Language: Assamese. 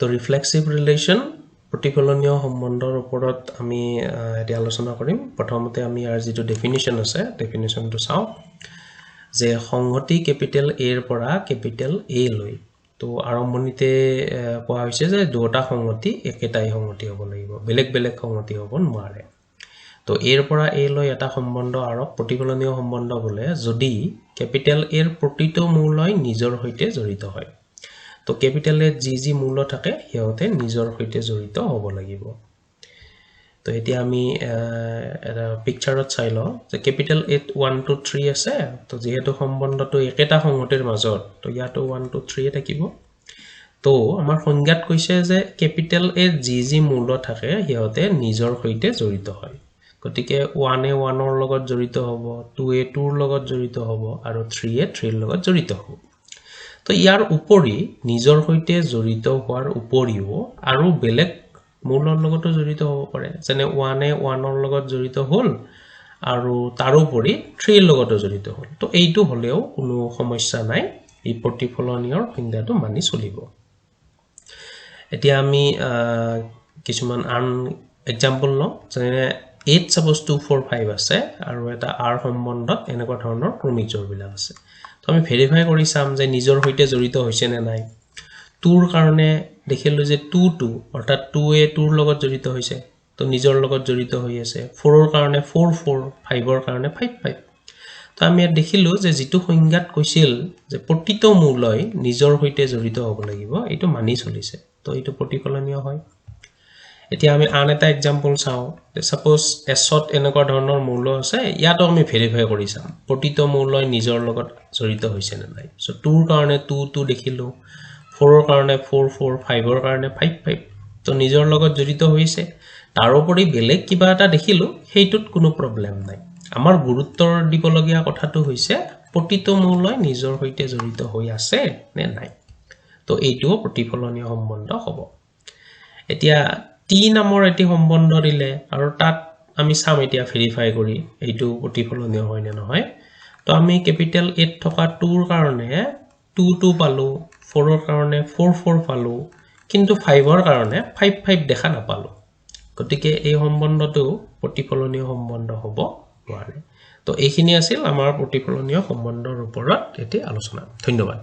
তো ৰিফ্লেক্সিভ ৰিলেশ্যন প্ৰতিফলনীয় সম্বন্ধৰ ওপৰত আমি এতিয়া আলোচনা কৰিম প্ৰথমতে আমি ইয়াৰ যিটো ডেফিনিশ্যন আছে ডেফিনিশ্যনটো চাওঁ যে সংহতি কেপিটেল এ ৰ পৰা কেপিটেল এ লৈ তো আৰম্ভণিতে কোৱা হৈছে যে দুটা সংহতি একেটাই সংহতি হ'ব লাগিব বেলেগ বেলেগ সংহতি হ'ব নোৱাৰে তো এ ৰ পৰা এ লৈ এটা সম্বন্ধ আৰু প্ৰতিফলনীয় সম্বন্ধ বোলে যদি কেপিটেল এ ৰ প্ৰতিটো মূলয় নিজৰ সৈতে জড়িত হয় তো কেপিটেল এ যি মূল্য থাকে হিয়তে নিজৰ সৈতে জড়িত হ'ব লাগিব তো এতিয়া আমি এটা পিকচাৰত চাই লওঁ যে কেপিটেল এ 1 2 3 আছে তো যেহেতু সম্বন্ধটো একেটা সংহতিৰ মাজত তো ইয়াতো 1 2 3 থাকিব তো আমাৰ সংজ্ঞাত কৈছে যে কেপিটেল এ যি মূল্য থাকে হিয়তে নিজৰ সৈতে জড়িত হয় গতিকে 1 এ 1 ৰ লগত জড়িত হ'ব 2 এ 2 ৰ লগত জড়িত হ'ব আৰু 3 এ 3 ৰ লগত জড়িত হ'ব তো ইয়াৰ উপৰি নিজৰ সৈতে জড়িত হোৱাৰ উপৰিও আৰু বেলেগ মূলৰ লগতো জড়িত হ'ব পাৰে যেনে 1 এ 1 ৰ লগত জড়িত হ'ল আৰু তাৰোপৰি 3 ৰ লগতো জড়িত হ'ল তো এইটো হলেও কোনো সমস্যা নাই এই প্ৰতিফলনীয়ৰ সংজ্ঞাটো মানি চলিব এতিয়া আমি কিছুমান আন এক্সাম্পল লওঁ যেনে 8 suppose 2 4 5 আছে আৰু এটা r সম্বন্ধত এনেকুৱা ধৰণৰ ক্ৰমিক জোড়বিলাক আছে তো আমি ভেৰিফাই কৰি চাম যে নিজৰ সৈতে জড়িত হৈছে নে নাই 2 ৰ কাৰণে দেখিলো যে 2 2 অৰ্থাৎ 2 এ 2 ৰ লগত জড়িত হৈছে তো নিজৰ লগত জড়িত হৈ আছে 4 ৰ কাৰণে 4 4 5 ৰ কাৰণে 5 5 তো আমি দেখিলো যে যিটো সংজ্ঞাত কৈছিল যে প্ৰতিটো মূলয় নিজৰ সৈতে জড়িত হ'ব লাগিব এইটো মানি চলিছে তো এইটো প্ৰতিফলনীয় হয় এতিয়া আমি আন এটা एग्जांपल চাও সাপোজ s ত এনেকুৱা ধৰণৰ মূল্য আছে ইয়াতো আমি ভেৰিফাই কৰি চাম প্ৰতিটো মূলয় নিজৰ লগত জড়িত হৈছে নে নাই সো 2 ৰ কাৰণে 2 2 দেখিলো 4 ৰ কাৰণে 4 4 5 ৰ কাৰণে 5 5 তো নিজৰ লগত জড়িত হৈছে তাৰোপৰি বেলেগ কিবা এটা দেখিলো হেইটোত কোনো প্ৰবলেম নাই আমাৰ গুৰুত্বৰ দিবলগীয়া কথাটো হৈছে প্ৰতিটো মূলয় নিজৰ সৈতে জড়িত হৈ আছে নে নাই তো এইটোও প্ৰতিফলনীয় সম্বন্ধ হ'ব এতিয়া টি নামৰ এটি সম্বন্ধ দিলে আৰু তাত আমি চাম এতিয়া ভেৰিফাই কৰি এইটো প্ৰতিফলনীয় হয় নে নহয় তো আমি ক্যাপিটেল এ থকা 2 ৰ কাৰণে 2 2 পালো 4 ৰ কাৰণে 4 4 পালো কিন্তু 5 ৰ কাৰণে 5 5 দেখা নাপালো গতিকে এই সম্বন্ধটো প্ৰতিফলনীয় সম্বন্ধ হ'ব নোৱাৰে তো এইখিনি আছিল আমাৰ প্ৰতিফলনীয় সম্বন্ধৰ ওপৰত এটি আলোচনা ধন্যবাদ